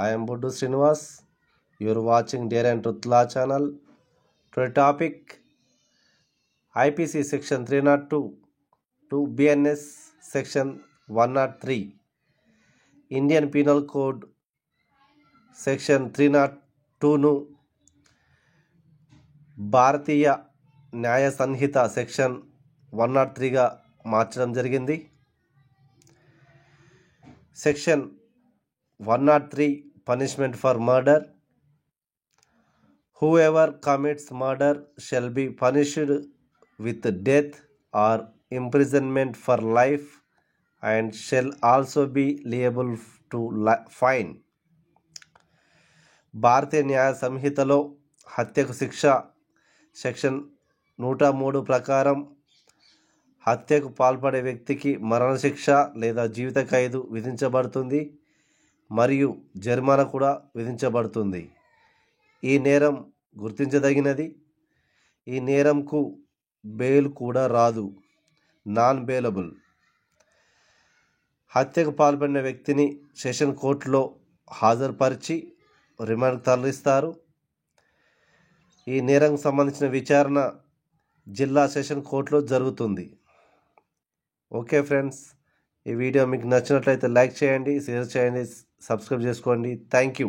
I am Buddu Srinivas. You are watching Dare and Truth Law channel. Today topic IPC section 302 to BNS section 103. Indian Penal Code section 302ను భారతీయ న్యాయ సంహిత section 103గా మార్చడం జరిగింది. Section 103 punishment for murder. Whoever commits murder shall be punished with death or imprisonment for life and shall also be liable to fine. భారతీయ న్యాయ సంహితలో హత్యకు శిక్ష section 103 ప్రకారం హత్యకు పాల్పడే వ్యక్తికి మరణశిక్ష లేదా జీవిత ఖైదు విధించబడుతుంది మరియు జరిమానా కూడా విధించబడుతుంది. ఈ నేరం గుర్తించదగినది. ఈ నేరంకు బెయిల్ కూడా రాదు, నాన్ బెయిలబుల్. హత్యకు పాల్పడిన వ్యక్తిని సెషన్ కోర్టులో హాజరుపరిచి రిమాండ్కు తరలిస్తారు. ఈ నేరంకు సంబంధించిన విచారణ జిల్లా సెషన్ కోర్టులో జరుగుతుంది. ఓకే ఫ్రెండ్స్, ఈ వీడియో మీకు నచ్చినట్లయితే లైక్ చేయండి, షేర్ చేయండి, సబ్స్క్రైబ్ చేసుకోండి. Thank you.